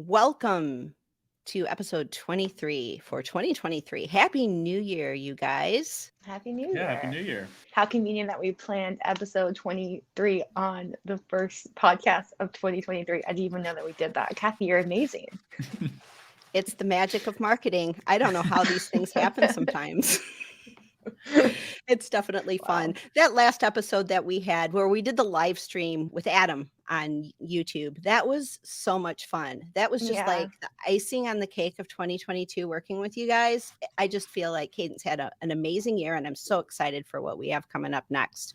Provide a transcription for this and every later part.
welcome to episode 23 for 2023. Happy New Year, you guys. Happy New Year. Yeah, Happy New Year. How convenient that we planned episode 23 on the first podcast of 2023. I didn't even know that we did that. Kathy, you're amazing. It's the magic of marketing. I don't know how these things happen sometimes. It's definitely fun. Wow. That last episode that we had where we did the live stream with Adam on YouTube, that was so much fun. That was just like the icing on the cake of 2022 working with you guys. I just feel like Cadence had an amazing year, and I'm so excited for what we have coming up next.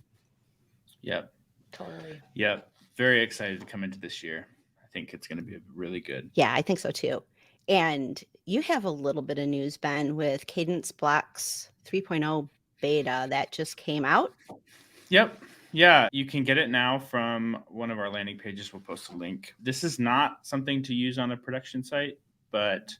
Yep. Totally. Yep. Very excited to come into this year. I think it's going to be really good. Yeah, I think so too. And you have a little bit of news, Ben, with Kadence Blocks 3.0 beta that just came out. Yep. Yeah, you can get it now from one of our landing pages. We'll post a link. This is not something to use on a production site, but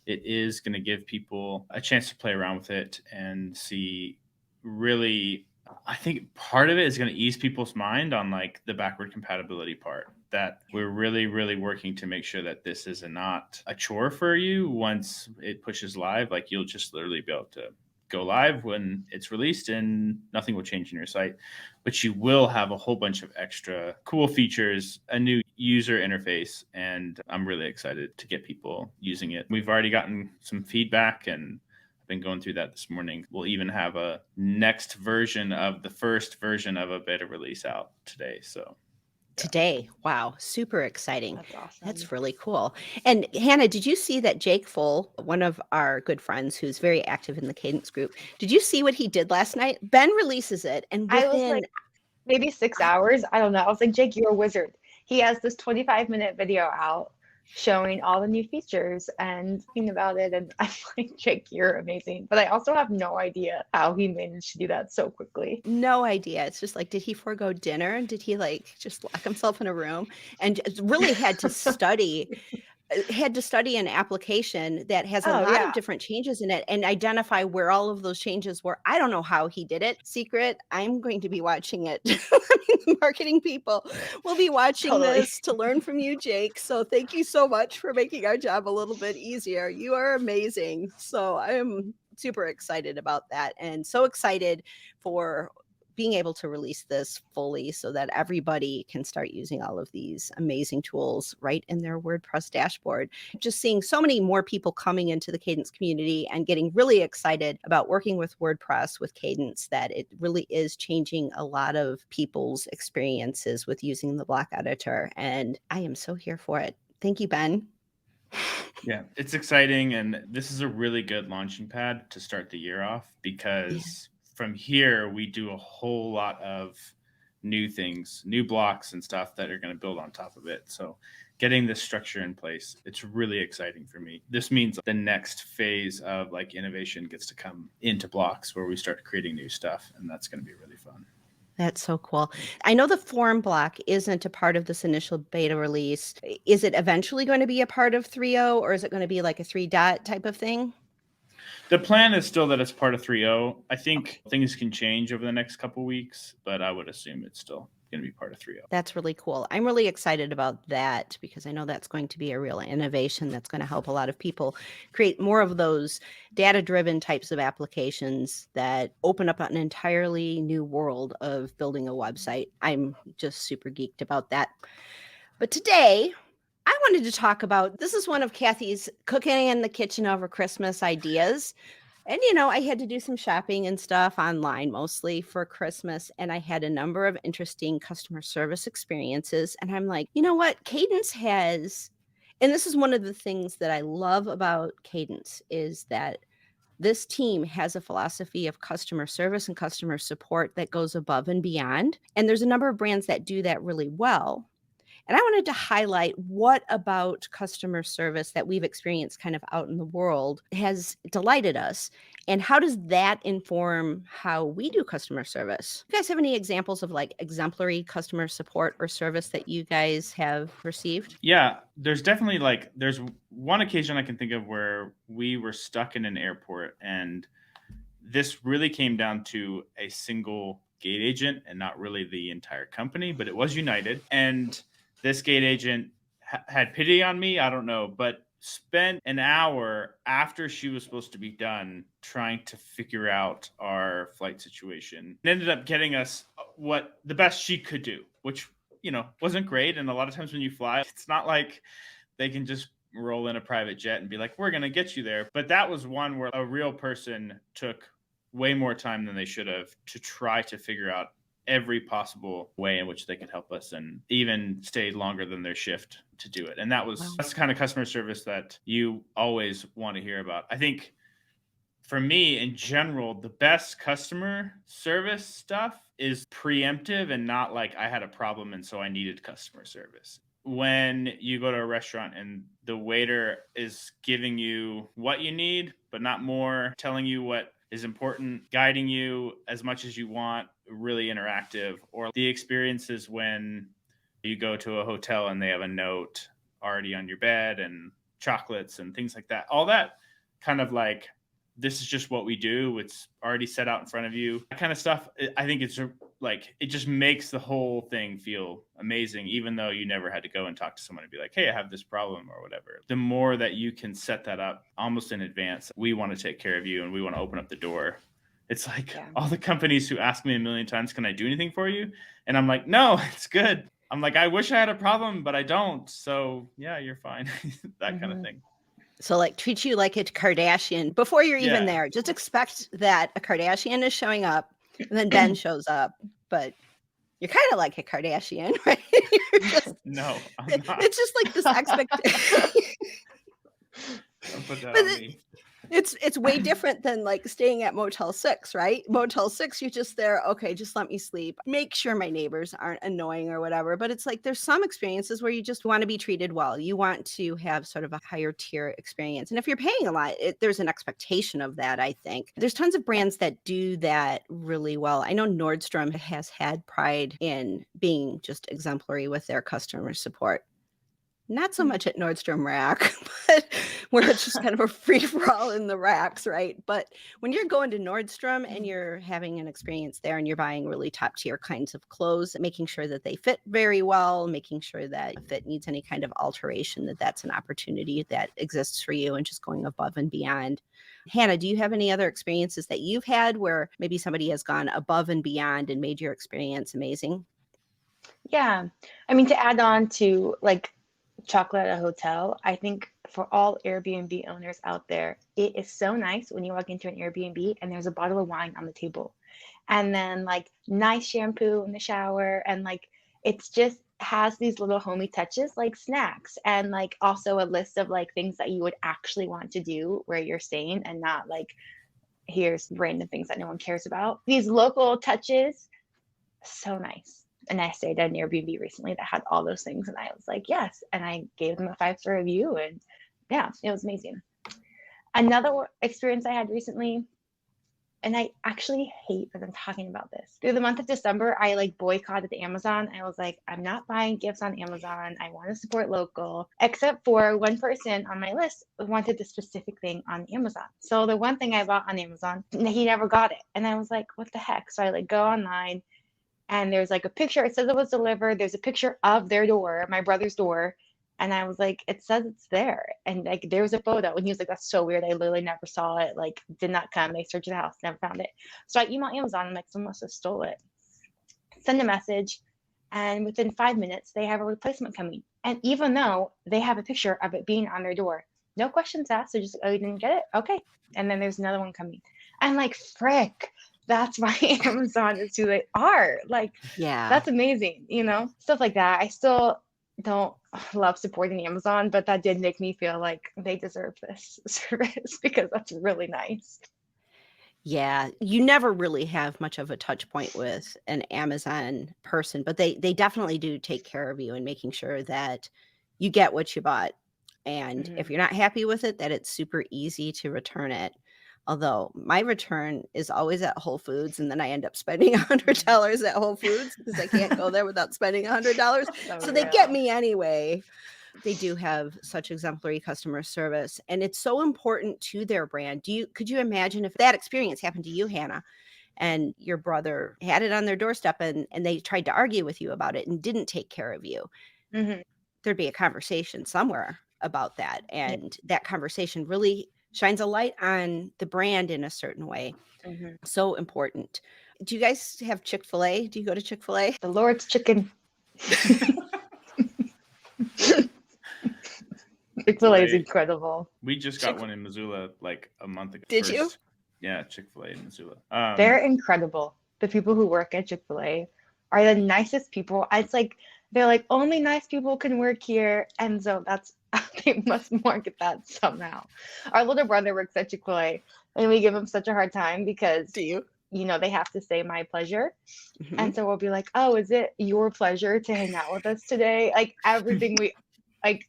it is going to give people a chance to play around with it and see really, I think part of it is going to ease people's mind on like the backward compatibility part, that we're really, really working to make sure that this is not a chore for you once it pushes live. Like you'll just literally be able to go live when it's released and nothing will change in your site, but you will have a whole bunch of extra cool features, a new user interface, and I'm really excited to get people using it. We've already gotten some feedback and I've been going through that this morning. We'll even have a next version of the first version of a beta release out today. So today. Wow. Super exciting. That's awesome. That's really cool. And Hannah, did you see that Jake Pfohl, one of our good friends who's very active in the Cadence group, did you see what he did last night? Ben releases it, and I was within like, maybe 6 hours. I don't know. I was like, Jake, you're a wizard. He has this 25-minute video out showing all the new features and thinking about it. And I'm like, Jake, you're amazing. But I also have no idea how he managed to do that so quickly. no idea. It's just like, did he forego dinner? Did he like just lock himself in a room and really had to study an application that has a lot of different changes in it and identify where all of those changes were. I don't know how he did it. Secret, I'm going to be watching it. Marketing people will be watching this to learn from you, Jake. So thank you so much for making our job a little bit easier. You are amazing. So I am super excited about that and so excited for being able to release this fully so that everybody can start using all of these amazing tools right in their WordPress dashboard. Just seeing so many more people coming into the Cadence community and getting really excited about working with WordPress with Cadence, that it really is changing a lot of people's experiences with using the block editor. And I am so here for it. Thank you, Ben. Yeah, it's exciting. And this is a really good launching pad to start the year off because from here, we do a whole lot of new things, new blocks and stuff that are going to build on top of it. So getting this structure in place, it's really exciting for me. This means the next phase of like innovation gets to come into blocks where we start creating new stuff. And that's going to be really fun. That's so cool. I know the form block isn't a part of this initial beta release. Is it eventually going to be a part of 3.0 or is it going to be like a 3 dot type of thing? The plan is still that it's part of 3.0. I think things can change over the next couple of weeks, but I would assume it's still going to be part of 3.0. That's really cool. I'm really excited about that because I know that's going to be a real innovation that's going to help a lot of people create more of those data-driven types of applications that open up an entirely new world of building a website. I'm just super geeked about that. But today, I wanted to talk about, this is one of Kathy's cooking in the kitchen over Christmas ideas. And, you know, I had to do some shopping and stuff online, mostly for Christmas. And I had a number of interesting customer service experiences. And I'm like, you know what? Cadence has, and this is one of the things that I love about Cadence, is that this team has a philosophy of customer service and customer support that goes above and beyond. And there's a number of brands that do that really well. And I wanted to highlight what about customer service that we've experienced kind of out in the world has delighted us. And how does that inform how we do customer service? You guys have any examples of like exemplary customer support or service that you guys have received? Yeah, there's definitely like, there's one occasion I can think of where we were stuck in an airport and this really came down to a single gate agent and not really the entire company, but it was United. And this gate agent had pity on me. I don't know, but spent an hour after she was supposed to be done trying to figure out our flight situation. It ended up getting us what the best she could do, which, wasn't great. And a lot of times when you fly, it's not like they can just roll in a private jet and be like, we're going to get you there. But that was one where a real person took way more time than they should have to try to figure out every possible way in which they could help us, and even stayed longer than their shift to do it. And that's the kind of customer service that you always want to hear about. I think for me in general, the best customer service stuff is preemptive and not like I had a problem and so I needed customer service. When you go to a restaurant and the waiter is giving you what you need, but not more, telling you what is important, guiding you as much as you want, really interactive. Or the experiences when you go to a hotel and they have a note already on your bed and chocolates and things like that. All that kind of like, this is just what we do. It's already set out in front of you. That kind of stuff, I think it's like, it just makes the whole thing feel amazing, even though you never had to go and talk to someone and be like, hey, I have this problem or whatever. The more that you can set that up almost in advance, we want to take care of you and we want to open up the door. It's like all the companies who ask me a million times, can I do anything for you? And I'm like, no, it's good. I'm like, I wish I had a problem, but I don't. So yeah, you're fine. That kind of thing. So like treat you like a Kardashian before you're even there. Just expect that a Kardashian is showing up and then Ben shows up, but you're kind of like a Kardashian, right? No, I'm not. It's just like this expectation. Don't put that on me. It's way different than like staying at Motel 6, right? Motel 6, you're just there, okay, just let me sleep. Make sure my neighbors aren't annoying or whatever. But it's like there's some experiences where you just want to be treated well. You want to have sort of a higher tier experience. And if you're paying a lot, there's an expectation of that, I think. There's tons of brands that do that really well. I know Nordstrom has had pride in being just exemplary with their customer support. Not so much at Nordstrom Rack, but where it's just kind of a free-for-all in the racks, right? But when you're going to Nordstrom and you're having an experience there and you're buying really top-tier kinds of clothes, making sure that they fit very well, making sure that if it needs any kind of alteration, that's an opportunity that exists for you and just going above and beyond. Hannah, do you have any other experiences that you've had where maybe somebody has gone above and beyond and made your experience amazing? Yeah. I mean, to add on to like chocolate at a hotel, I think for all Airbnb owners out there, it is so nice when you walk into an Airbnb and there's a bottle of wine on the table and then like nice shampoo in the shower, and like it's just has these little homey touches like snacks and like also a list of like things that you would actually want to do where you're staying, and not like here's random things that no one cares about. These local touches, so nice. And I stayed at an Airbnb recently that had all those things. And I was like, yes. And I gave them a 5-star review. And yeah, it was amazing. Another experience I had recently, and I actually hate that I'm talking about this. Through the month of December, I like boycotted Amazon. I was like, I'm not buying gifts on Amazon. I want to support local, except for one person on my list who wanted the specific thing on Amazon. So the one thing I bought on Amazon, he never got it. And I was like, what the heck? So I like go online. And there's like a picture, it says it was delivered. There's a picture of their door, my brother's door. And I was like, it says it's there. And like, there was a photo. And he was like, that's so weird. I literally never saw it. Like, did not come. They searched the house, never found it. So I emailed Amazon. I'm like, someone must have stole it. Send a message. And within 5 minutes, they have a replacement coming. And even though they have a picture of it being on their door, no questions asked. They're just, oh, you didn't get it? Okay. And then there's another one coming. I'm like, frick. That's why Amazon is who they are. Like, yeah, that's amazing, stuff like that. I still don't love supporting Amazon, but that did make me feel like they deserve this service because that's really nice. Yeah, you never really have much of a touch point with an Amazon person, but they definitely do take care of you and making sure that you get what you bought. And if you're not happy with it, that it's super easy to return it. Although my return is always at Whole Foods, and then I end up spending $100 at Whole Foods because I can't go there without spending $100. So they get me anyway. They do have such exemplary customer service, and it's so important to their brand. Could you imagine if that experience happened to you, Hannah, and your brother had it on their doorstep and they tried to argue with you about it and didn't take care of you? Mm-hmm. there'd be a conversation somewhere about that. And that conversation really shines a light on the brand in a certain way. Mhm. So important. Do you guys have Chick-fil-A? Do you go to Chick-fil-A? The Lord's chicken. Chick-fil-A is incredible. We just got one in Missoula like a month ago. Did you? Yeah, Chick-fil-A in Missoula. They're incredible. The people who work at Chick-fil-A are the nicest people. It's like they're like, only nice people can work here, and so that's they must market that somehow. Our little brother works at Chick-fil-A, and we give him such a hard time because Do you? they have to say my pleasure. Mhm. And so we'll be like, oh, is it your pleasure to hang out with us today? Like everything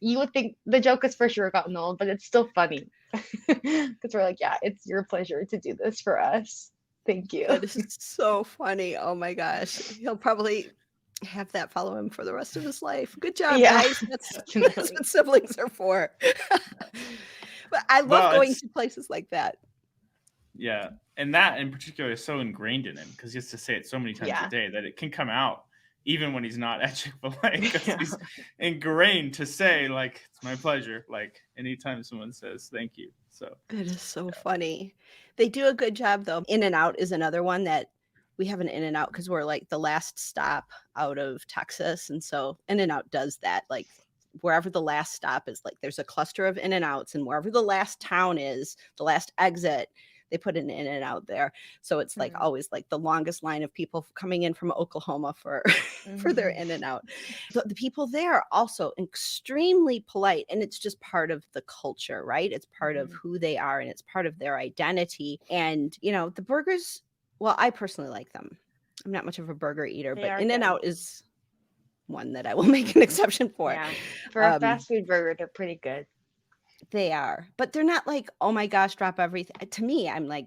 you would think the joke has for sure gotten old, but it's still funny. Because we're like, yeah, it's your pleasure to do this for us. Thank you. That is so funny. Oh my gosh. He'll probably have that follow him for the rest of his life. Good job, Yeah, guys. That's definitely. what siblings are for. But I love going to places like that. Yeah. And that in particular is so ingrained in him because he has to say it so many times Yeah. a day that it can come out even when he's not at Chick-fil-A because Yeah. he's ingrained to say, like, it's my pleasure. Like, anytime someone says thank you. So It is so funny. They do a good job, though. In-N-Out is another one that we have an In-N-Out because we're like the last stop out of Texas. And so In-N-Out does that. Like wherever the last stop is, like there's a cluster of In-N-Outs, and wherever the last town is, the last exit, they put an In-N-Out there. So it's like always like the longest line of people coming in from Oklahoma for for their In-N-Out. But the people there are also extremely polite, and it's just part of the culture, right? It's part of who they are, and it's part of their identity. And the burgers, well, I personally like them. I'm not much of a burger eater, They but are In-N-Out good. is one that I will make an exception for. Yeah. For a fast food burger, they're pretty good. They are, but they're not like, oh my gosh, drop everything. To me, I'm like,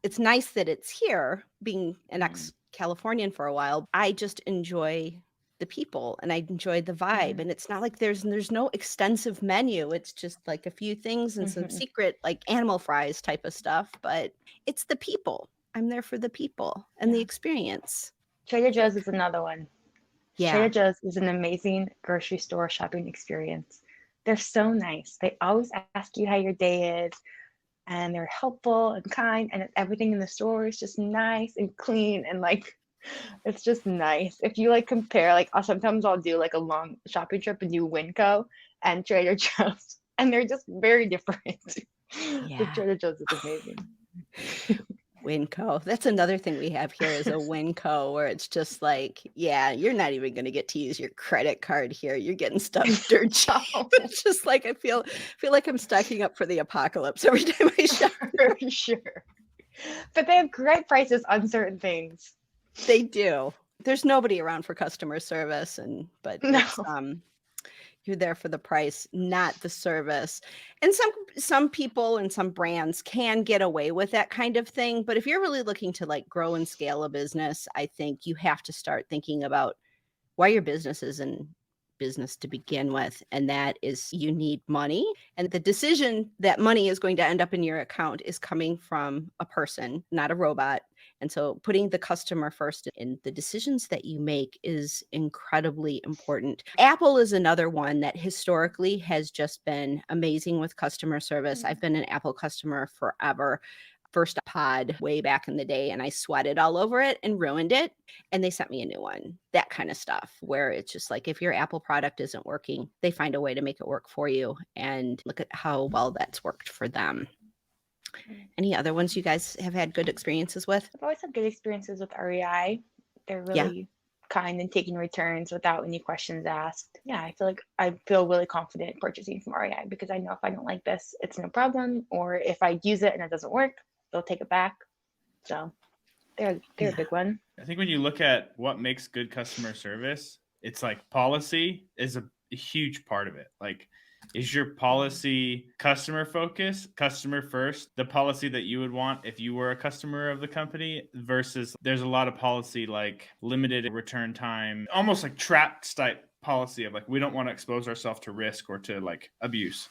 it's nice that it's here, being an ex-Californian for a while. I just enjoy the people and I enjoy the vibe. And it's not like there's no extensive menu. It's just like a few things and some secret like animal fries type of stuff, but it's the people. I'm there for the people and the experience. Trader Joe's is another one. Yeah. Trader Joe's is an amazing grocery store shopping experience. They're so nice. They always ask you how your day is, and they're helpful and kind, and everything in the store is just nice and clean, and like it's just nice. If you like compare, like sometimes I'll do like a long shopping trip and do Winco and Trader Joe's, and they're just very different. The Trader Joe's is amazing. Winco. That's another thing we have here is a Winco where it's just like, yeah, you're not even going to get to use your credit card here. You're getting stuff dirt cheap. It's just like I feel like I'm stocking up for the apocalypse every time I shop. For sure. But they have great prices on certain things. They do. There's nobody around for customer service, but No. you're there for the price, not the service. And some people and some brands can get away with that kind of thing. But if you're really looking to like grow and scale a business, I think you have to start thinking about why your business is in business to begin with. And that is you need money. And the decision that money is going to end up in your account is coming from a person, not a robot. And so putting the customer first in the decisions that you make is incredibly important. Apple is another one that historically has just been amazing with customer service. I've been an Apple customer forever. First pod way back in the day, and I sweated all over it and ruined it. And they sent me a new one. That kind of stuff where it's just like, if your Apple product isn't working, they find a way to make it work for you. And look at how well that's worked for them. Any other ones you guys have had good experiences with? I've always had good experiences with REI. They're really kind and taking returns without any questions asked. Yeah, I feel really confident purchasing from REI because I know if I don't like this, it's no problem. Or if I use it and it doesn't work, they'll take it back. So they're a big one. I think when you look at what makes good customer service, it's like policy is a huge part of it. Like, is your policy customer focused, customer first, the policy that you would want if you were a customer of the company versus there's a lot of policy like limited return time, almost like trapped type policy of like, we don't want to expose ourselves to risk or to like abuse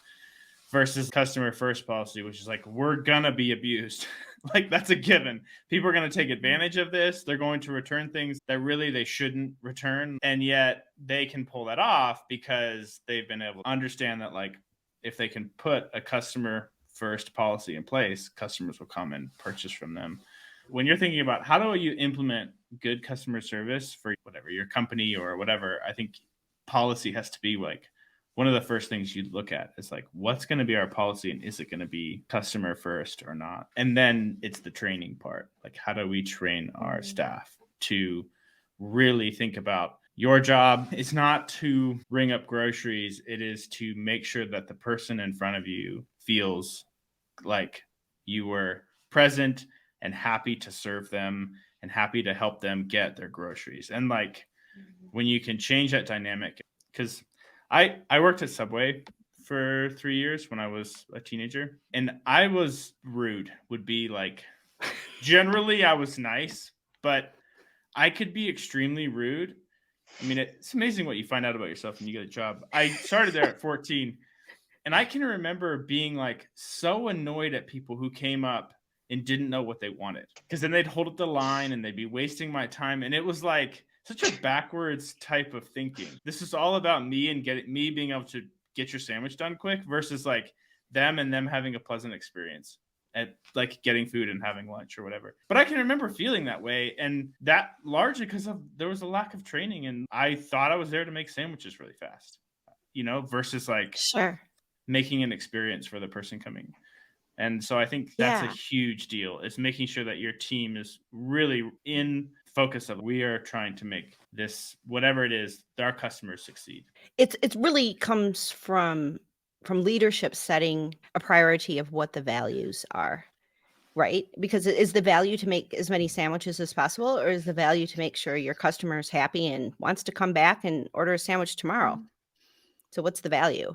versus customer first policy, which is like, we're going to be abused. Like that's a given. People are going to take advantage of this. They're going to return things that really they shouldn't return. And yet they can pull that off because they've been able to understand that, like, if they can put a customer first policy in place, customers will come and purchase from them. When you're thinking about how do you implement good customer service for whatever your company or whatever, I think policy has to be like one of the first things you look at is like, what's going to be our policy and is it going to be customer first or not? And then it's the training part. Like, how do we train our staff to really think about your job is not to ring up groceries. It is to make sure that the person in front of you feels like you were present and happy to serve them and happy to help them get their groceries. And like when you can change that dynamic, because I worked at Subway for 3 years when I was a teenager, and I was rude, would be like, generally I was nice, but I could be extremely rude. I mean, it's amazing what you find out about yourself when you get a job. I started there at 14, and I can remember being like so annoyed at people who came up and didn't know what they wanted, because then they'd hold up the line and they'd be wasting my time. And it was like such a backwards type of thinking. This is all about me and me being able to get your sandwich done quick versus like them and them having a pleasant experience at like getting food and having lunch or whatever. But I can remember feeling that way, and that largely because there was a lack of training, and I thought I was there to make sandwiches really fast, versus like making an experience for the person coming. And so I think that's a huge deal, is making sure that your team is really in focus of, we are trying to make this, whatever it is, our customers succeed. It really comes from leadership setting a priority of what the values are, right? Because is the value to make as many sandwiches as possible, or is the value to make sure your customer is happy and wants to come back and order a sandwich tomorrow? So what's the value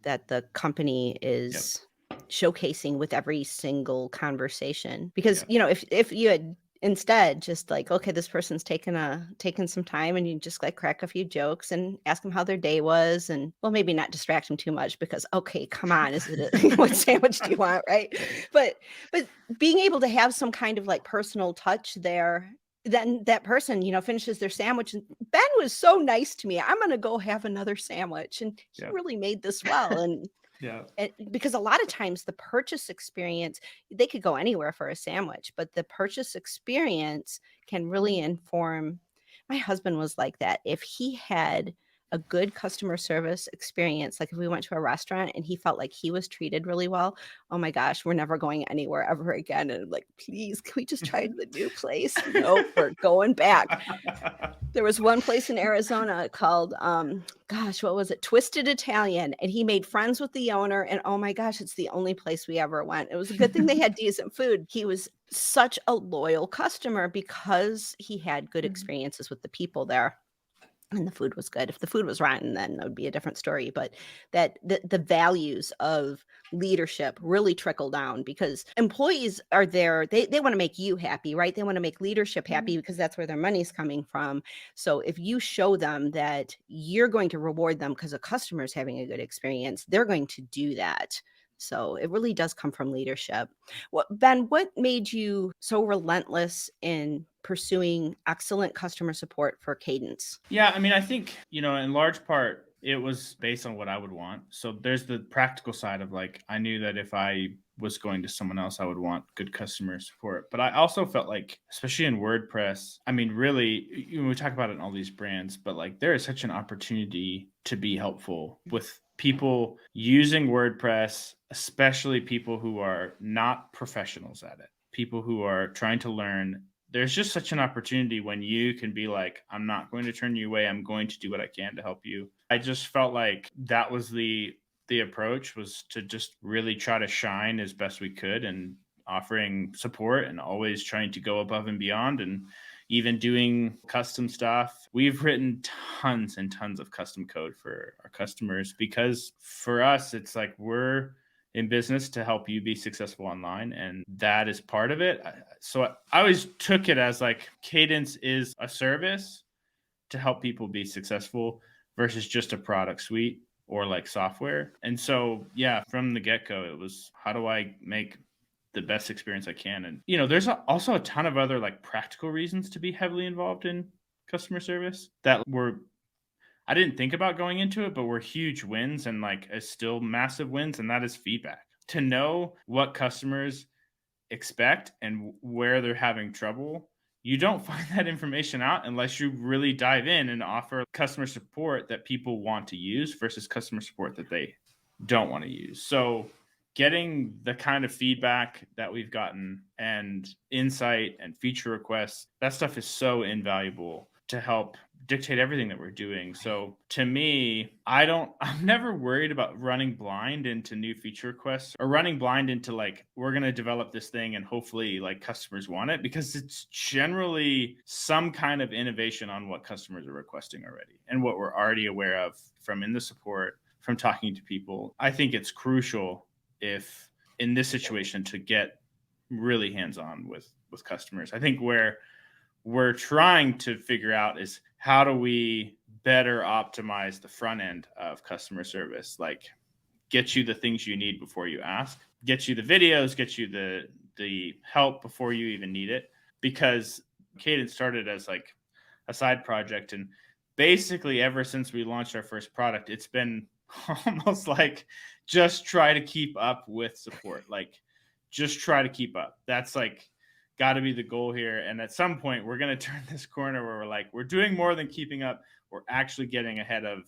that the company is showcasing with every single conversation? Because if you had instead just like, okay, this person's taken some time, and you just like crack a few jokes and ask them how their day was, and well, maybe not distract them too much, because okay, come on, what sandwich do you want, right? But being able to have some kind of like personal touch there, then that person finishes their sandwich and, Ben was so nice to me, I'm gonna go have another sandwich, and he really made this well. And because a lot of times the purchase experience, they could go anywhere for a sandwich, but the purchase experience can really inform. My husband was like that. If he had a good customer service experience, like if we went to a restaurant and he felt like he was treated really well, oh my gosh, we're never going anywhere ever again. And I'm like, please, can we just try the new place? Nope, we're going back. There was one place in Arizona called, what was it? Twisted Italian. And he made friends with the owner. And oh my gosh, it's the only place we ever went. It was a good thing they had decent food. He was such a loyal customer because he had good experiences with the people there. And the food was good. If the food was rotten, then that would be a different story. But that the values of leadership really trickle down, because employees are there. They want to make you happy, right? They want to make leadership happy because that's where their money's coming from. So if you show them that you're going to reward them because a customer is having a good experience, they're going to do that. So it really does come from leadership. Well, Ben, what made you so relentless in pursuing excellent customer support for Kadence? Yeah, I mean, I think, in large part, it was based on what I would want. So there's the practical side of like, I knew that if I was going to someone else, I would want good customer support. But I also felt like, especially in WordPress, I mean, really, we talk about it in all these brands, but like there is such an opportunity to be helpful with people using WordPress, especially people who are not professionals at it, people who are trying to learn. There's just such an opportunity when you can be like, I'm not going to turn you away. I'm going to do what I can to help you. I just felt like that was the approach, was to just really try to shine as best we could, and offering support and always trying to go above and beyond, and even doing custom stuff. We've written tons and tons of custom code for our customers, because for us, it's like we're in business to help you be successful online, and that is part of it. So I always took it as like Kadence is a service to help people be successful versus just a product suite or like software. And so, from the get-go, it was, how do I make the best experience I can. And, there's also a ton of other like practical reasons to be heavily involved in customer service that I didn't think about going into it, but were huge wins and like still massive wins. And that is feedback. To know what customers expect and where they're having trouble, you don't find that information out unless you really dive in and offer customer support that people want to use versus customer support that they don't want to use. So getting the kind of feedback that we've gotten and insight and feature requests, that stuff is so invaluable to help dictate everything that we're doing. So to me, I'm never worried about running blind into new feature requests or running blind into like, we're going to develop this thing and hopefully like customers want it, because it's generally some kind of innovation on what customers are requesting already and what we're already aware of from in the support, from talking to people. I think it's crucial if in this situation to get really hands-on with customers. I think where we're trying to figure out is how do we better optimize the front end of customer service, like get you the things you need before you ask, get you the videos, get you the help before you even need it. Because Cadence started as like a side project, and basically ever since we launched our first product, it's been almost like just try to keep up with support, like just try to keep up. That's like got to be the goal here. And at some point we're going to turn this corner where we're like, we're doing more than keeping up. We're actually getting ahead of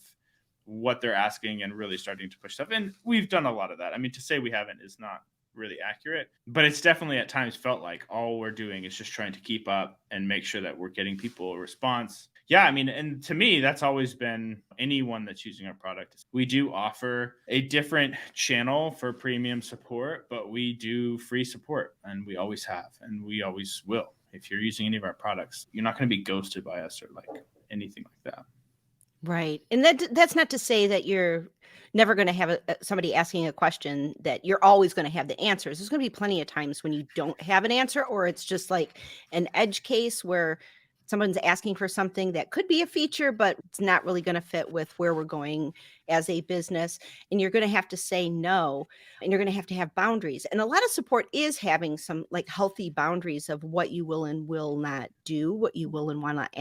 what they're asking and really starting to push stuff. And we've done a lot of that. I mean, to say we haven't is not really accurate, but it's definitely at times felt like all we're doing is just trying to keep up and make sure that we're getting people a response. Yeah, I mean, and to me, that's always been anyone that's using our product. We do offer a different channel for premium support, but we do free support, and we always have, and we always will. If you're using any of our products, you're not going to be ghosted by us or like anything like that. Right. And that's not to say that you're never going to have somebody asking a question that you're always going to have the answers. There's going to be plenty of times when you don't have an answer, or it's just like an edge case where someone's asking for something that could be a feature, but it's not really going to fit with where we're going as a business. And you're going to have to say no, and you're going to have boundaries. And a lot of support is having some like healthy boundaries of what you will and will not do, what you will and will not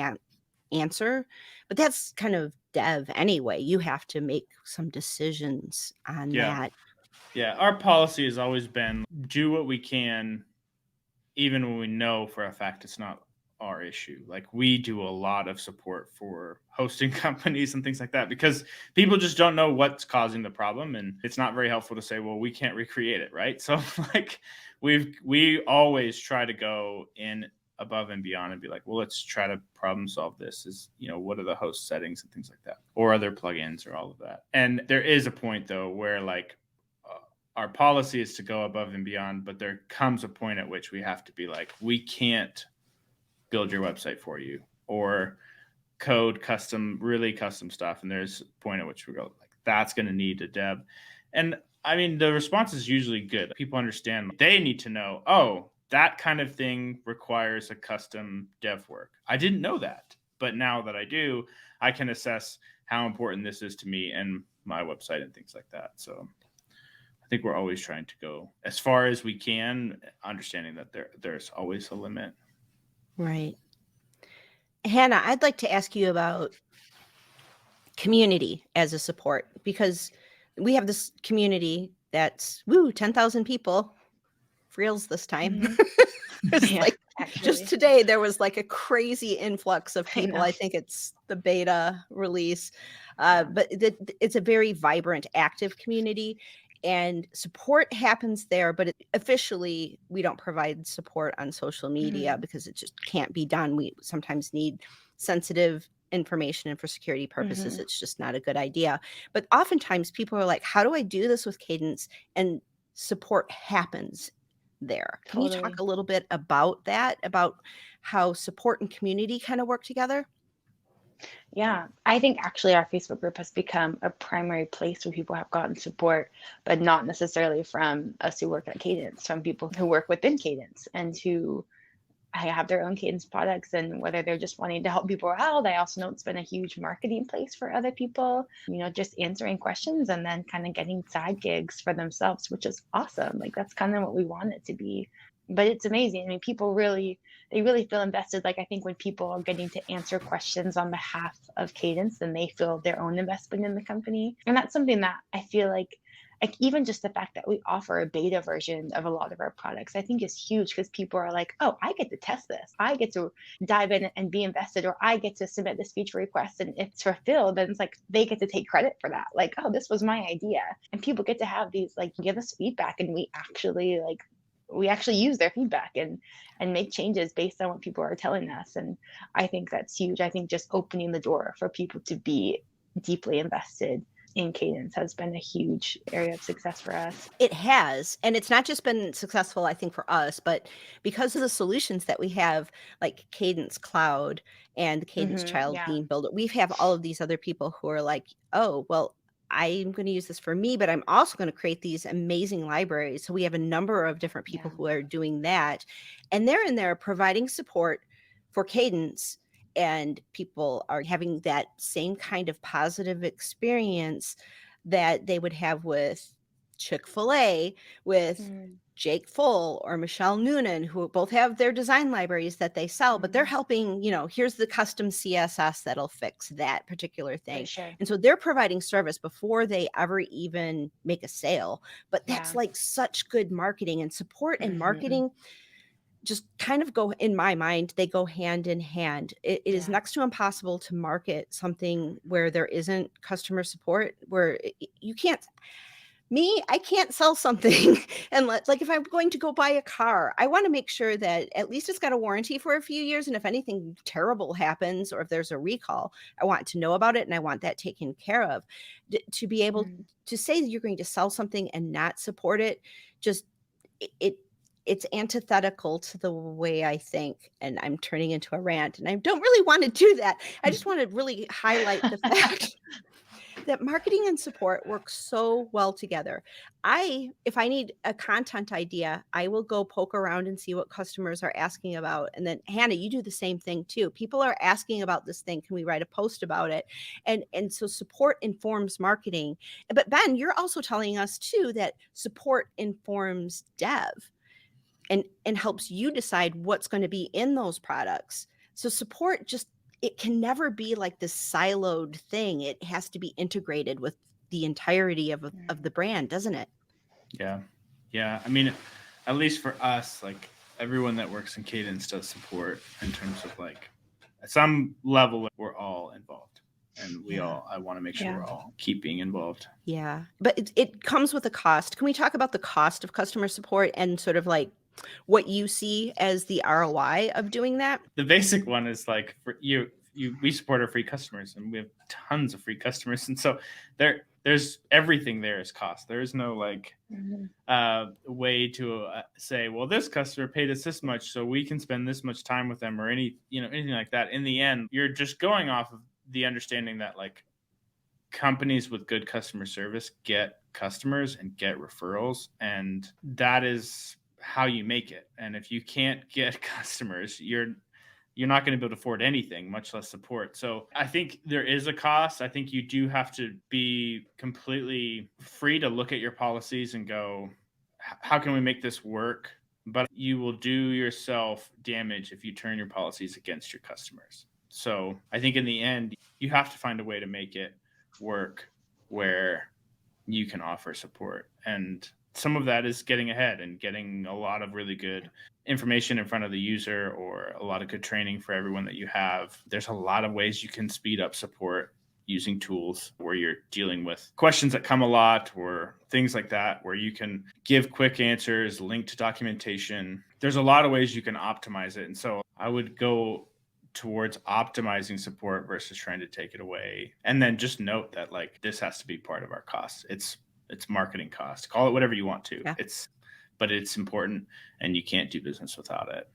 answer. But that's kind of dev anyway. You have to make some decisions on that. Yeah. Our policy has always been do what we can, even when we know for a fact it's not our issue. Like we do a lot of support for hosting companies and things like that because people just don't know what's causing the problem, and it's not very helpful to say, well, we can't recreate it, right? So like we always try to go in above and beyond and be like, well, let's try to problem solve this. Is, what are the host settings and things like that, or other plugins or all of that. And there is a point though where like our policy is to go above and beyond, but there comes a point at which we have to be like, we can't build your website for you or code really custom stuff. And there's a point at which we go like, that's going to need a dev. And I mean, the response is usually good. People understand. They need to know, oh, that kind of thing requires a custom dev work. I didn't know that, but now that I do, I can assess how important this is to me and my website and things like that. So I think we're always trying to go as far as we can, understanding that there's always a limit. Right. Hannah, I'd like to ask you about community as a support, because we have this community that's 10,000 people. Reels this time. Mm-hmm. Like just today there was like a crazy influx of people. I think it's the beta release, but it's a very vibrant, active community, and support happens there. But officially, we don't provide support on social media because it just can't be done. We sometimes need sensitive information, and for security purposes, it's just not a good idea. But oftentimes people are like, how do I do this with Cadence? And support happens there. Can you talk a little bit about that, about how support and community kind of work together? Yeah, I think actually our Facebook group has become a primary place where people have gotten support, but not necessarily from us who work at Cadence, from people who work within Cadence and who have their own Cadence products, and whether they're just wanting to help people out. I also know it's been a huge marketing place for other people, just answering questions and then kind of getting side gigs for themselves, which is awesome. Like, that's kind of what we want it to be. But it's amazing. I mean, they really feel invested. Like, I think when people are getting to answer questions on behalf of Cadence, then they feel their own investment in the company. And that's something that I feel like even just the fact that we offer a beta version of a lot of our products, I think is huge, because people are like, oh, I get to test this. I get to dive in and be invested, or I get to submit this feature request, and if it's fulfilled, then it's like they get to take credit for that. Like, oh, this was my idea. And people get to have these, like, give us feedback, and we actually use their feedback and make changes based on what people are telling us. And I think that's huge. I think just opening the door for people to be deeply invested in Cadence has been a huge area of success for us. It has. And it's not just been successful, I think, for us, but because of the solutions that we have, like Kadence Cloud and the Cadence Child Yeah. Theme Builder, we have all of these other people who are like, oh, well, I'm going to use this for me, but I'm also going to create these amazing libraries. So we have a number of different people Yeah. who are doing that. And they're in there providing support for Cadence, and people are having that same kind of positive experience that they would have with Chick-fil-A, with Jake Pfohl or Michelle Noonan, who both have their design libraries that they sell, but they're helping, here's the custom CSS that'll fix that particular thing. Sure. And so they're providing service before they ever even make a sale. But that's like such good marketing, and support and marketing just kind of go, in my mind, they go hand in hand. It is next to impossible to market something where there isn't customer support, where you can't. I can't sell something and like, if I'm going to go buy a car, I want to make sure that at least it's got a warranty for a few years. And if anything terrible happens, or if there's a recall, I want to know about it, and I want that taken care of. To be able to say that you're going to sell something and not support it, just it's antithetical to the way I think, and I'm turning into a rant, and I don't really want to do that. I just want to really highlight the fact that marketing and support work so well together. If I need a content idea, I will go poke around and see what customers are asking about. And then Hannah, you do the same thing too. People are asking about this thing. Can we write a post about it? And so support informs marketing. But Ben, you're also telling us too that support informs dev and helps you decide what's going to be in those products. So support it can never be like this siloed thing. It has to be integrated with the entirety of the brand, doesn't it? Yeah. Yeah. I mean, at least for us, like, everyone that works in Cadence does support in terms of, like, at some level, we're all involved. And I want to make sure we're all keep being involved. Yeah. But it comes with a cost. Can we talk about the cost of customer support and sort of like what you see as the ROI of doing that? The basic one is like, for we support our free customers, and we have tons of free customers. And so there's everything there is cost. There is no like way to say, well, this customer paid us this much, so we can spend this much time with them, or anything like that. In the end, you're just going off of the understanding that, like, companies with good customer service get customers and get referrals, and that is how you make it. And if you can't get customers, you're not going to be able to afford anything, much less support. So I think there is a cost. I think you do have to be completely free to look at your policies and go, how can we make this work? But you will do yourself damage if you turn your policies against your customers. So I think in the end, you have to find a way to make it work where you can offer support. And some of that is getting ahead and getting a lot of really good information in front of the user, or a lot of good training for everyone that you have. There's a lot of ways you can speed up support using tools where you're dealing with questions that come a lot, or things like that, where you can give quick answers, link to documentation. There's a lot of ways you can optimize it. And so I would go towards optimizing support versus trying to take it away. And then just note that, like, this has to be part of our costs. It's marketing cost. Call it whatever you want to. Yeah. But it's important, and you can't do business without it.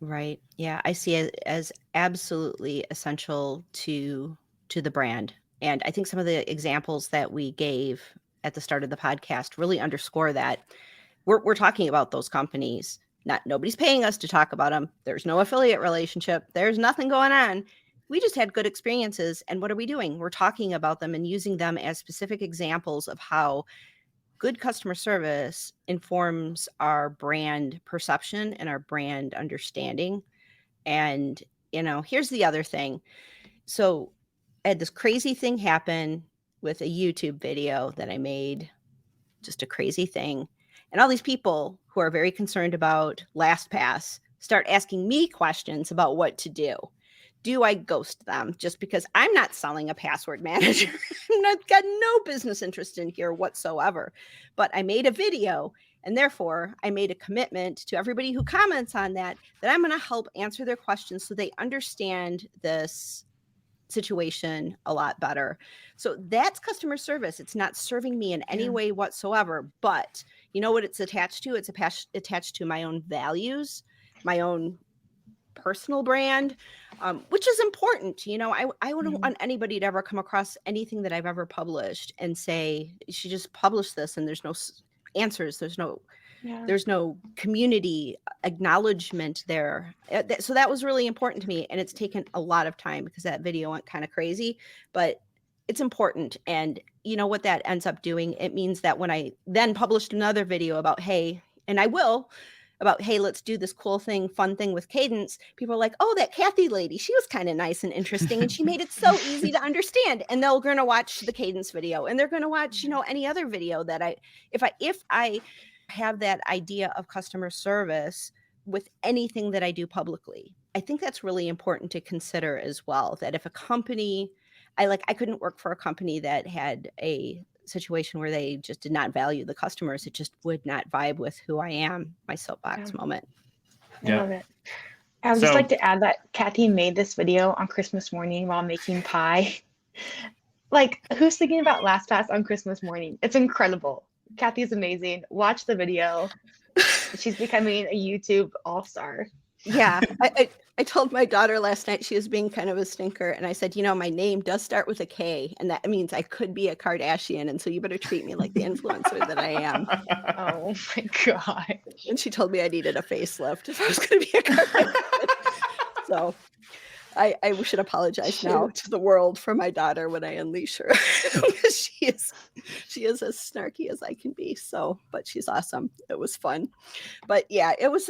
Right. Yeah. I see it as absolutely essential to the brand. And I think some of the examples that we gave at the start of the podcast really underscore that. We're talking about those companies, Nobody's paying us to talk about them. There's no affiliate relationship. There's nothing going on. We just had good experiences. And what are we doing? We're talking about them and using them as specific examples of how good customer service informs our brand perception and our brand understanding. And, here's the other thing. So I had this crazy thing happen with a YouTube video that I made, just a crazy thing. And all these people who are very concerned about LastPass start asking me questions about what to do. Do I ghost them just because I'm not selling a password manager? I've got no business interest in here whatsoever. But I made a video, and therefore I made a commitment to everybody who comments on that I'm going to help answer their questions so they understand this situation a lot better. So that's customer service. It's not serving me in any way whatsoever, but you know what it's attached to? It's attached to my own values, my own personal brand, which is important. I wouldn't want anybody to ever come across anything that I've ever published and say, she just published this and there's no answers. There's no community acknowledgement there. So that was really important to me. And it's taken a lot of time because that video went kind of crazy, but it's important. And you know what that ends up doing? It means that when I then published another video about, hey, let's do this cool thing, fun thing with Cadence. People are like, oh, that Kathy lady, she was kind of nice and interesting. And she made it so easy to understand. And they're going to watch the Cadence video and they're going to watch, any other video that if I have that idea of customer service with anything that I do publicly. I think that's really important to consider as well, that if a company, I couldn't work for a company that had a situation where they just did not value the customers. It just would not vibe with who I am, my soapbox moment. I love it. I would just like to add that Kathy made this video on Christmas morning while making pie. Who's thinking about LastPass on Christmas morning? It's incredible. Kathy's amazing. Watch the video. She's becoming a YouTube all-star. Yeah. I told my daughter last night she was being kind of a stinker. And I said, my name does start with a K. And that means I could be a Kardashian. And so you better treat me like the influencer that I am. Oh my God. And she told me I needed a facelift if I was going to be a Kardashian. So I should apologize now to the world for my daughter when I unleash her. she is as snarky as I can be. So, but she's awesome. It was fun. But yeah, it was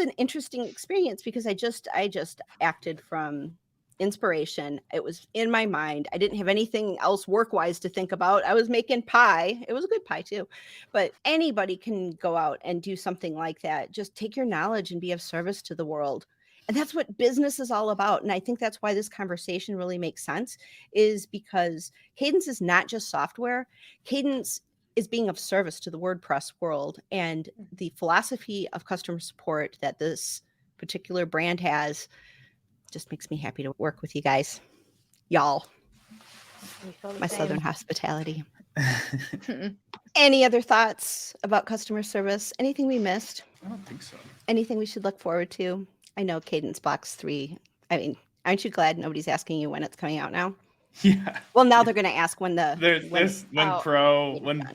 an interesting experience because I just acted from inspiration. It was in my mind. I didn't have anything else work-wise to think about. I was making pie. It was a good pie too. But anybody can go out and do something like that. Just take your knowledge and be of service to the world. And that's what business is all about. And I think that's why this conversation really makes sense, is because Cadence is not just software. Cadence is being of service to the WordPress world. And the philosophy of customer support that this particular brand has just makes me happy to work with you guys. Y'all. My Southern hospitality. Any other thoughts about customer service? Anything we missed? I don't think so. Anything we should look forward to? I know Kadence Blocks 3. I mean, aren't you glad nobody's asking you when it's coming out now? Yeah. Well, now they're going to ask when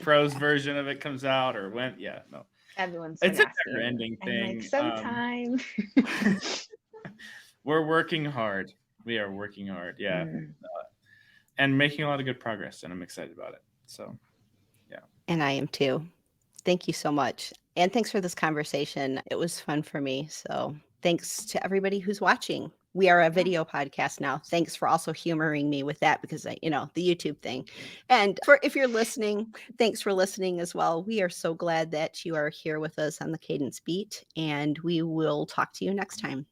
Pro's version of it comes out, or when. Yeah, no. Everyone's it's a asking. never-ending thing. Sometime. We're working hard. We are working hard. Yeah, and making a lot of good progress, and I'm excited about it. So, yeah. And I am too. Thank you so much, and thanks for this conversation. It was fun for me. So. Thanks to everybody who's watching. We are a video podcast now. Thanks for also humoring me with that because the YouTube thing. And if you're listening, thanks for listening as well. We are so glad that you are here with us on the Kadence Beat, and we will talk to you next time.